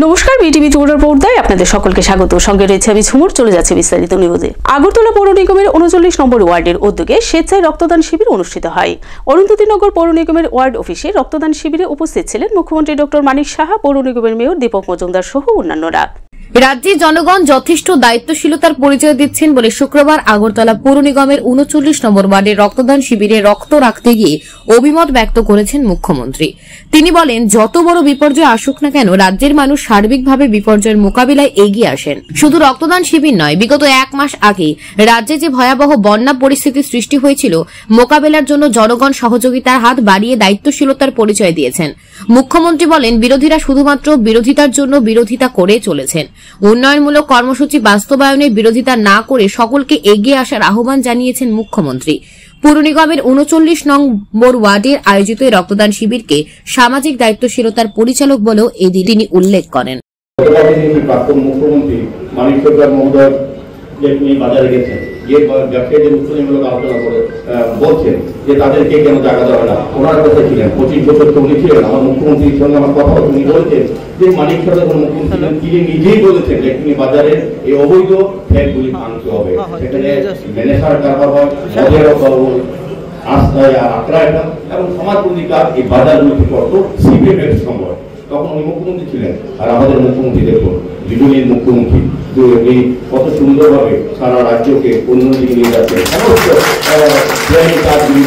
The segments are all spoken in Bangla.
নমস্কার, বিটিভি টুডের পর্দায় আপনাদের সকলকে স্বাগত। সঙ্গে রয়েছে আমি ঝুমুর। চলে যাচ্ছে বিস্তারিত নিউজে। আগরতলা পৌর নিগমের 39 নম্বর ওয়ার্ডের উদ্যোগে স্বেচ্ছায় রক্তদান শিবির অনুষ্ঠিত হয়। অরুন্ধতিনগর পৌর নিগমের ওয়ার্ড অফিসে রক্তদান শিবিরে উপস্থিত ছিলেন মুখ্যমন্ত্রী ডক্টর মানিক সাহা, পৌর নিগমের মেয়র দীপক মজুমদার সহ অন্যান্যরা। রাজ্যের জনগণ যথেষ্ট দায়িত্বশীলতার পরিচয় দিচ্ছেন বলে শুক্রবার আগরতলা পৌর নিগমের 39 নম্বর ওয়ার্ডের রক্তদান শিবিরে রক্ত রাখতে গিয়ে অভিমত ব্যক্ত করেছেন মুখ্যমন্ত্রী। তিনি বলেন, যত বড় বিপর্যয় আসুক না কেন রাজ্যের মানুষ সার্বিকভাবে বিপর্যয়ের মোকাবিলায় এগিয়ে আসেন। শুধু রক্তদান শিবির নয়, বিগত 1 মাস আগে রাজ্যে যে ভয়াবহ বন্যা পরিস্থিতি সৃষ্টি হয়েছিল, মোকাবিলার জন্য জনগণ সহযোগিতার হাত বাড়িয়ে দায়িত্বশীলতার পরিচয় দিয়েছেন। মুখ্যমন্ত্রী বলেন, বিরোধীরা শুধুমাত্র বিরোধিতার জন্য বিরোধিতা করে চলেছেন। উন্নয়নমূলক কর্মসূচি বাস্তবায়নে বিরোধিতা না করে সকলকে এগিয়ে আসার আহ্বান জানিয়েছেন মুখ্যমন্ত্রী। পৌর নিগমের 39 নম্বর ওয়ার্ডের আয়োজিত এই রক্তদান শিবিরকে সামাজিক দায়িত্বশীলতার পরিচালক বলেও এদিন তিনি উল্লেখ করেন। প্রাক্তন মুখ্যমন্ত্রী মানিক সরকার মহোদয় বাজারে গেছেন, গিয়ে ব্যবসায়ীদের উত্তরণমূলক আলোচনা করে বলছেন যে তাদেরকে কেন জায়গা দেওয়া না। ওনার কথা ছিলেন 25 বছর তো উনি ছিলেন, আমার মুখ্যমন্ত্রীর সঙ্গে আমার কথা উনি বলেছেন যে মানিক সরকার মুখ্যমন্ত্রী তিনি নিজেই বলেছেন যে তিনি বাজারের এই অবৈধ ফ্ল্যাটগুলি ভাঙতে হবে, সেখানে ম্যানেজার কারবার হয়, মদের আস্থায় আক্রায়টা এবং সমাজপন্থী কাজ এই বাজারগুলিতে করতো সিপিএমের সময়। তখন উনি মুখ্যমন্ত্রী ছিলেন। আর আমাদের মুখ্যমন্ত্রী দেখুন, বিজেপির মুখ্যমন্ত্রী উনি কত সুন্দরভাবে সারা রাজ্যকে অন্যদিকে নিয়ে যাচ্ছেন। সমস্ত কাজগুলি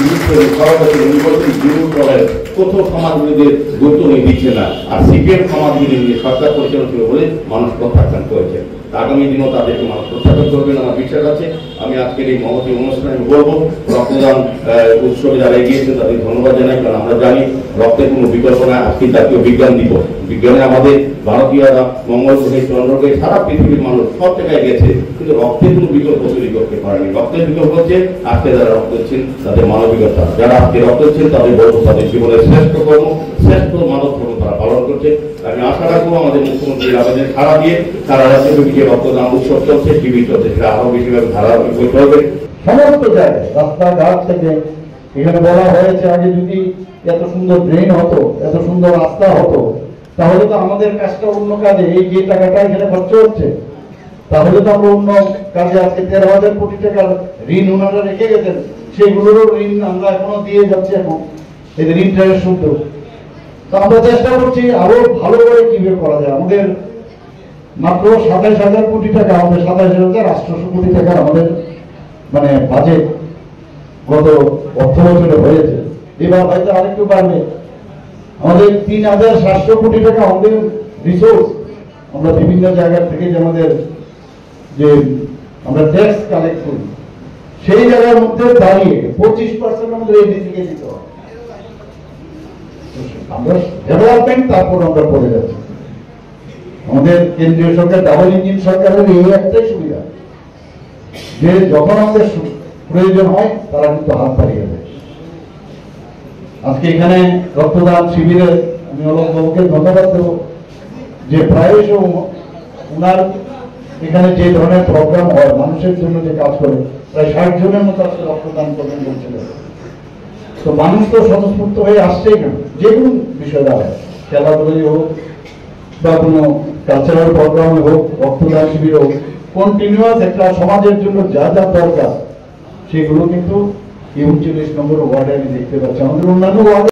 উনি বলছেন বিরোধ করেন কোথাও সমাজগুলিদের গুরুত্ব নিয়ে দিচ্ছে না। আর সিপিএম সমাজগুলি নিয়ে সরকার পরিচালনা ছিল বলে মানুষ প্রত্যাখ্যান করেছেন। আগামী দিনও তাদেরকে মানুষ প্রত্যাখ্যান করবেন আমার বিশ্বাস আছে। আমি আজকের এই মহতী অনুষ্ঠানে বলবো, রক্তদান উৎসবে যারা এগিয়েছেন তাদের ধন্যবাদ জানাই। কারণ আমরা জানি রক্তের কোনো বিকল্প নাই। আজকে জাতীয় বিজ্ঞান দিবস, বিজ্ঞানে আমাদের ভারতীয়রা মঙ্গল গ্রহে, চন্দ্র গ্রহে, সারা পৃথিবীর মানুষ সব জায়গায় গেছে, কিন্তু রক্তের কোনো বিকল্প তৈরি করতে পারেনি। রক্তের বিকল্প হচ্ছে আজকে যারা রক্ত দিচ্ছেন তাদের মানবিকতা, যারা আজকে রক্ত দিচ্ছেন তাদের বলবো তাদের জীবনের শ্রেষ্ঠ কর্ম, শ্রেষ্ঠ মানব ধর্ম তারা পালন করছে। আমি আশা রাখবো আমাদের মুখ্যমন্ত্রীর আবেদন সারা দিয়ে সারা রাজ্যব্যাপী যে রক্তদান উৎসব চলছে, টিভি চলছে, সেটা আরো বেশিভাবে ধারাবাহিক হতে হবে। সমস্ত জায়গায় রাস্তাঘাট থেকে এখানে বলা হয়েছে, আগে যদি এত সুন্দর ড্রেন হতো, এত সুন্দর রাস্তা হতো, তাহলে তো আমাদের কাজটা অন্য কাজে, এই যে টাকাটা এখানে খরচ হচ্ছে, তাহলে তো আমরা অন্য কাজে আজকে 13,000 কোটি টাকার ঋণ ওনারা রেখে গেছেন, সেগুলোরও ঋণ আমরা এখনো দিয়ে যাচ্ছি। এখন এদের ইন্টারেস্ট শুদ্ধ। তো আমরা চেষ্টা করছি আরো ভালো করে কিভাবে করা যায়। আমাদের মাত্র 27,000 কোটি টাকা, আমাদের 27,800 কোটি টাকা আমাদের মানে বাজেট গত অর্থ বছরে হয়েছে। এবার হয়তো আরেকটু বাড়বে। আমাদের 3,700 কোটি টাকা আমাদের রিসোর্স আমরা বিভিন্ন জায়গা থেকে যে আমাদের যে আমরা ট্যাক্স কালেক্ট করি, সেই জায়গার মধ্যে দাঁড়িয়ে 25% আমাদের এডিসিকে দিতে হবে। আমরা ডেভেলপমেন্ট তারপর আমরা করে যাচ্ছি। আমাদের কেন্দ্রীয় সরকার ডাবল ইঞ্জিন সরকারের এই একটাই সুবিধা যে যখন আমাদের প্রয়োজন হয় তারা কিন্তু হাত বাড়িয়ে দেয়। আজকে এখানে রক্তদান শিবিরে আমি অলক বাবুকে ধন্যবাদ দেব যে প্রায়শ ওনার এখানে যে ধরনের প্রোগ্রাম হয়, মানুষের জন্য যে কাজ করে, প্রায় 60 জনের মতো আজকে রক্তদান করবেন বলছিলেন। তো মানুষ তো স্বতঃস্ফূর্ত হয়ে আসছেই না, যে কোনো বিষয় দ্বারা, খেলাধুলাই হোক বা কোনো কালচারাল প্রোগ্রামে হোক, রক্তদান শিবির হোক, কন্টিনিউয়াস একটা সমাজের জন্য যা যা দরকার সেগুলো কিন্তু 39 নম্বর ওয়ার্ডে আমি দেখতে পাচ্ছি। আমাদের অন্যান্য ওয়ার্ডে